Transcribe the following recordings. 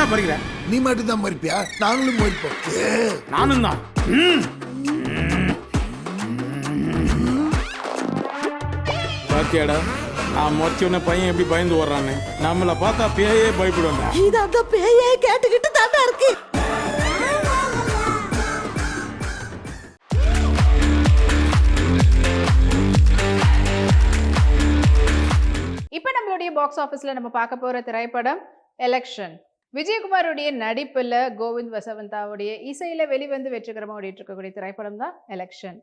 ஏடா பறிக்கிற? நீ மட்டும் தான் மறிப்பியா? நாங்களும் மறிப்போம். நானும் தான். பாத்தியாடா, நான் மொச்சோன்ன பையன் எப்படி பயந்து ஓடுறான்னு. நம்மளை பார்த்தா பேயே பயப்படுவாங்க. இது அந்த பேயே கேட்டுக்கிட்டு தாண்டா இருக்கு. இப்போ நம்மளுடைய பாக்ஸ் ஆஃபீஸில் நம்ம பார்க்க போகிற திரைப்படம் எலெக்ஷன். விஜயகுமாருடைய நடிப்பில் கோவிந்த் வசவந்தாவுடைய இசையில் வெளிவந்து வெற்றிகரமாக ஓடிட்டு இருக்கக்கூடிய திரைப்படம் தான் எலெக்ஷன்.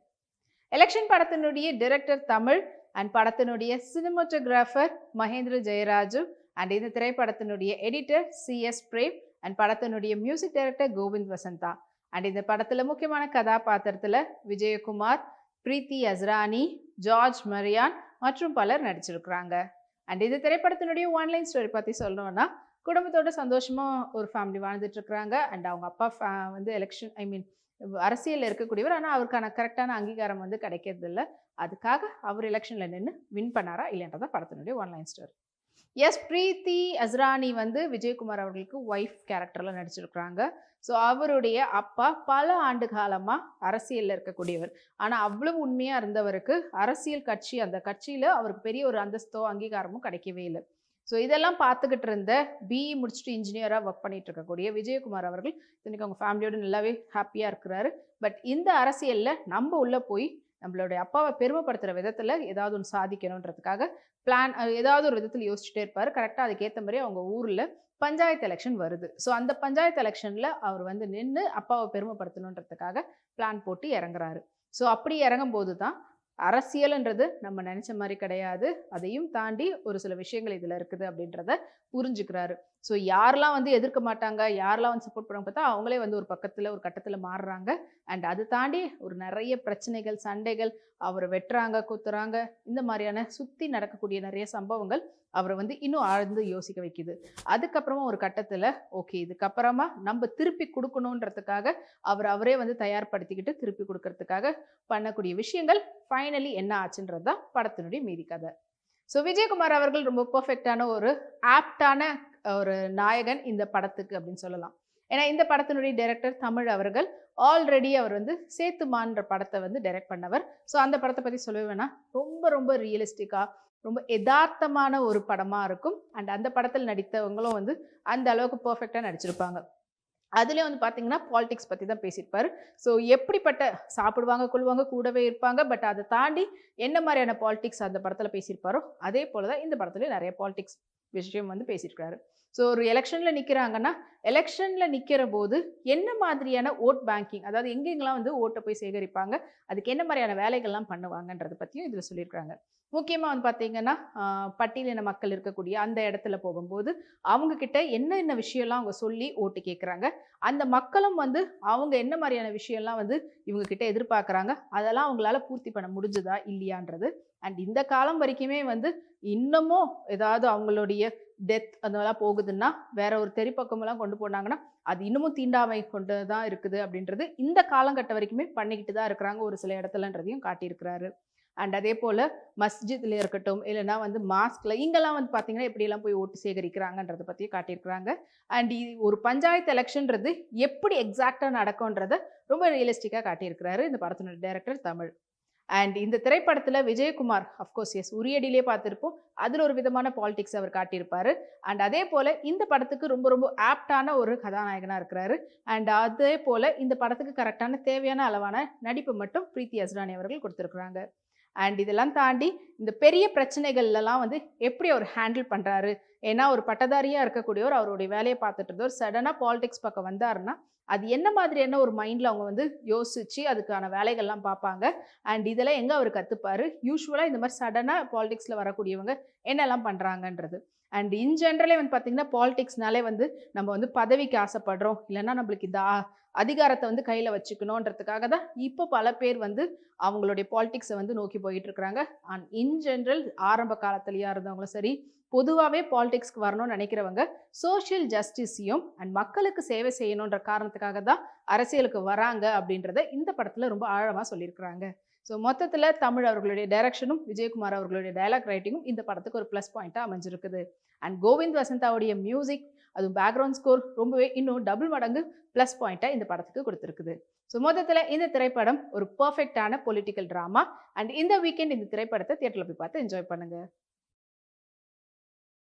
எலெக்ஷன் படத்தினுடைய டைரக்டர் தமிழ் அண்ட் படத்தினுடைய சினிமாட்டோகிராஃபர் மகேந்திர ஜெயராஜு அண்ட் இந்த திரைப்படத்தினுடைய எடிட்டர் CS பிரேம் அண்ட் படத்தினுடைய music director Kovind Vasantha. And இந்த படத்தில் முக்கியமான கதாபாத்திரத்தில் விஜயகுமார், பிரீத்தி அஸ்ரானி, ஜார்ஜ் மரியான் மற்றும் பலர் நடிச்சிருக்கிறாங்க. அண்ட் இந்த திரைப்படத்தினுடைய ஒன்லைன் ஸ்டோரி பற்றி சொல்லணும்னா, குடும்பத்தோட சந்தோஷமாக ஒரு ஃபேமிலி வாழ்ந்துட்டு இருக்கிறாங்க. அண்ட் அவங்க அப்பா வந்து அரசியலில் இருக்கக்கூடியவர். ஆனால் அவருக்கான கரெக்டான அங்கீகாரம் வந்து கிடைக்கிறதில்ல. அதுக்காக அவர் எலெக்ஷனில் நின்று வின் பண்ணாரா இல்லைன்றதான் படத்தினுடைய ஒன்லைன் ஸ்டோரி. எஸ், பிரீத்தி அஸ்ரானி வந்து விஜயகுமார் அவர்களுக்கு ஒய்ஃப் கேரக்டரில் நடிச்சிருக்கிறாங்க. ஸோ அவருடைய அப்பா பல ஆண்டு காலமாக அரசியலில் இருக்கக்கூடியவர். ஆனால் அவ்வளவு உண்மையாக இருந்தவருக்கு அரசியல் கட்சி, அந்த கட்சியில் அவருக்கு பெரிய ஒரு அந்தஸ்தோ அங்கீகாரமும் கிடைக்கவே இல்லை. ஸோ இதெல்லாம் பார்த்துக்கிட்டு இருந்த BE முடிச்சுட்டு இன்ஜினியராக ஒர்க் பண்ணிட்டு இருக்கக்கூடிய விஜயகுமார் அவர்கள் இன்னைக்கு அவங்க ஃபேமிலியோடு நல்லாவே ஹாப்பியாக இருக்கிறாரு. பட் இந்த அரசியலில் நம்ம உள்ளே போய் நம்மளுடைய அப்பாவை பெருமைப்படுத்துகிற விதத்தில் ஏதாவது ஒன்று சாதிக்கணுன்றதுக்காக ஏதாவது ஒரு விதத்தில் யோசிச்சுட்டே இருப்பார். கரெக்டாக அதுக்கேற்ற மாதிரி அவங்க ஊரில் பஞ்சாயத்து எலெக்ஷன் வருது. ஸோ அந்த பஞ்சாயத்து எலெக்ஷனில் அவர் வந்து நின்று அப்பாவை பெருமைப்படுத்தணுன்றதுக்காக பிளான் போட்டு இறங்குறாரு. ஸோ அப்படி இறங்கும் போது தான் அரசியல்ன்றது நம்ம நினச்ச மாதிரி கிடையாது, அதையும் தாண்டி ஒரு சில விஷயங்கள் இதில் இருக்குது அப்படின்றத புரிஞ்சுக்கிறாரு. ஸோ யாரெல்லாம் வந்து எதிர்க்க மாட்டாங்க, யாரெல்லாம் வந்து சப்போர்ட் பண்ணுவாங்க பார்த்தா அவங்களே வந்து ஒரு கட்டத்தில் மாறுறாங்க. அண்ட் அது தாண்டி ஒரு நிறைய பிரச்சனைகள், சண்டைகள், அவரை வெட்டுறாங்க, குத்துறாங்க, இந்த மாதிரியான சுற்றி நடக்கக்கூடிய நிறைய சம்பவங்கள் அவரை வந்து இன்னும் ஆழ்ந்து யோசிக்க வைக்குது. அதுக்கப்புறமா ஒரு கட்டத்தில் ஓகே, இதுக்கப்புறமா நம்ம திருப்பி கொடுக்கணுன்றதுக்காக அவரே வந்து தயார்படுத்திக்கிட்டு திருப்பி கொடுக்கறதுக்காக பண்ணக்கூடிய விஷயங்கள் ஃபைனலி என்ன ஆச்சுன்றது தான் படத்தினுடைய மீதி கதை. ஸோ விஜயகுமார் அவர்கள் ரொம்ப பர்ஃபெக்டான ஒரு ஆப்டான ஒரு நாயகன் இந்த படத்துக்கு அப்படின்னு சொல்லலாம். ஏன்னா இந்த படத்தினுடைய டைரக்டர் தமிழ் அவர்கள் ஆல்ரெடி அவர் வந்து சேத்துமான்ற படத்தை வந்து டைரக்ட் பண்ணவர். ஸோ அந்த படத்தை பற்றி சொல்லவே வேணாம், ரொம்ப ரொம்ப ரியலிஸ்டிக்காக ரொம்ப யதார்த்தமான ஒரு படமாக இருக்கும். அண்ட் அந்த படத்தில் நடித்தவங்களும் வந்து அந்த அளவுக்கு பர்ஃபெக்டாக நடிச்சிருப்பாங்க. அதுலேயும் வந்து பார்த்தீங்கன்னா பாலிடிக்ஸ் பற்றி தான் பேசியிருப்பார். ஸோ எப்படிப்பட்ட சாப்பிடுவாங்க, கொள்வாங்க, கூடவே இருப்பாங்க, பட் அதை தாண்டி என்ன மாதிரியான பாலிடிக்ஸ் அந்த படத்தில் பேசியிருப்பாரோ அதே போல் தான் இந்த படத்துலேயும் நிறைய பாலிடிக்ஸ் விஷயம் வந்து பேசியிருக்காரு. ஸோ ஒரு எலெக்ஷனில் நிற்கிறாங்கன்னா, எலெக்ஷனில் நிற்கிற போது என்ன மாதிரியான ஓட் பேங்கிங், அதாவது எங்கெங்கெல்லாம் வந்து ஓட்டை போய் சேகரிப்பாங்க, அதுக்கு என்ன மாதிரியான வேலைகள்லாம் பண்ணுவாங்கன்றதை பற்றியும் இதில் சொல்லியிருக்காங்க. முக்கியமாக வந்து பார்த்தீங்கன்னா பட்டியலின மக்கள் இருக்கக்கூடிய அந்த இடத்துல போகும்போது அவங்கக்கிட்ட என்ன விஷயம்லாம் அவங்க சொல்லி ஓட்டு கேட்குறாங்க, அந்த மக்களும் வந்து அவங்க என்ன மாதிரியான விஷயம்லாம் வந்து இவங்கக்கிட்ட எதிர்பார்க்குறாங்க, அதெல்லாம் அவங்களால பூர்த்தி பண்ண முடிஞ்சுதா இல்லையான்றது. அண்ட் இந்த காலம் வரைக்குமே வந்து இன்னமும் ஏதாவது அவங்களுடைய டெத் அதெல்லாம் போகுதுன்னா வேற ஒரு தெருப்பக்கமெல்லாம் கொண்டு போனாங்கன்னா அது இன்னமும் தீண்டாமை கொண்டு தான் இருக்குது அப்படின்றது இந்த காலகட்டம் வரைக்குமே பண்ணிக்கிட்டு தான் இருக்கிறாங்க ஒரு சில இடத்துலன்றதையும் காட்டியிருக்கிறாரு. அண்ட் அதே போல் மஸ்ஜித்ல இருக்கட்டும், இல்லைனா வந்து மாஸ்கில் இங்கெல்லாம் வந்து பார்த்தீங்கன்னா எப்படியெல்லாம் போய் ஓட்டு சேகரிக்கிறாங்கன்றதை பற்றியும் காட்டியிருக்கிறாங்க. அண்ட் ஒரு பஞ்சாயத்து எலெக்ஷன்றது எப்படி எக்ஸாக்டாக நடக்கும்ன்றதை ரொம்ப ரியலிஸ்டிக்காக காட்டியிருக்கிறாரு இந்த படத்தினுடைய டைரக்டர் தமிழ். அண்ட் இந்த திரைப்படத்தில் விஜயகுமார் அஃப்கோர்ஸ் எஸ் உரியடியிலே பார்த்துருப்போம், அதில் ஒரு விதமான பாலிடிக்ஸ் அவர் காட்டியிருப்பார். அண்ட் அதே போல் இந்த படத்துக்கு ரொம்ப ரொம்ப ஆப்டான ஒரு கதாநாயகனாக இருக்கிறாரு. அண்ட் அதே போல் இந்த படத்துக்கு கரெக்டான தேவையான அளவான நடிப்பு மட்டும் பிரீத்தி அஸ்ரானி அவர்கள் கொடுத்துருக்குறாங்க. அண்ட் இதெல்லாம் தாண்டி இந்த பெரிய பிரச்சனைகள்லாம் வந்து எப்படி அவர் ஹேண்டில் பண்ணுறாரு, ஏன்னா ஒரு பட்டதாரியாக இருக்கக்கூடியவர் அவருடைய வேலையை பார்த்துட்டு இருந்தவர் சடனாக பாலிடிக்ஸ் பக்கம் வந்தாருன்னா அது என்ன மாதிரியான ஒரு மைண்டில் அவங்க வந்து யோசித்து அதுக்கான வேலைகள்லாம் பார்ப்பாங்க. அண்ட் இதெல்லாம் எங்கே அவர் கற்றுப்பார், யூஸ்வலாக இந்த மாதிரி சடனாக பாலிடிக்ஸில் வரக்கூடியவங்க என்னெல்லாம் பண்ணுறாங்கன்றது. அண்ட் இன் ஜென்ரலே வந்து பார்த்திங்கன்னா பாலிடிக்ஸ்னாலே வந்து நம்ம வந்து பதவிக்கு ஆசைப்படுறோம், இல்லைன்னா நம்மளுக்கு இந்த அதிகாரத்தை வந்து கையில் வச்சுக்கணுன்றதுக்காக தான் இப்போ பல பேர் வந்து அவங்களுடைய பாலிடிக்ஸை வந்து நோக்கி போயிட்டு இருக்கிறாங்க. அண்ட் இன் ஜென்ரல் ஆரம்ப காலத்துலையாக இருந்தவங்களும் சரி, பொதுவாகவே பாலிடிக்ஸ்க்கு வரணும்னு நினைக்கிறவங்க சோஷியல் ஜஸ்டிஸையும் அண்ட் மக்களுக்கு சேவை செய்யணுன்ற காரணத்துக்காக தான் அரசியலுக்கு வராங்க அப்படின்றத இந்த படத்தில் ரொம்ப ஆழமாக சொல்லியிருக்கிறாங்க. ஸோ மொத்தத்தில் தமிழ் அவர்களுடைய டைரக்ஷனும் விஜயகுமார் அவர்களுடைய டைலாக் ரைட்டிங்கும் இந்த படத்துக்கு ஒரு ப்ளஸ் பாயிண்ட்டாக அமைஞ்சிருக்குது. அண்ட் கோவிந்த் வசந்தாவுடைய மியூசிக், அதுவும் பேக்ரவுண்ட் ஸ்கோர் ரொம்பவே இன்னும் டபுள் மடங்கு ப்ளஸ் பாயிண்ட்டை இந்த படத்துக்கு கொடுத்துருக்குது. ஸோ மொத்தத்தில் இந்த திரைப்படம் ஒரு பர்ஃபெக்டான பொலிட்டிக்கல் ட்ராமா. அண்ட் இந்த வீக்கெண்ட் இந்த திரைப்படத்தை தியேட்டரில் போய் பார்த்து என்ஜாய் பண்ணுங்க.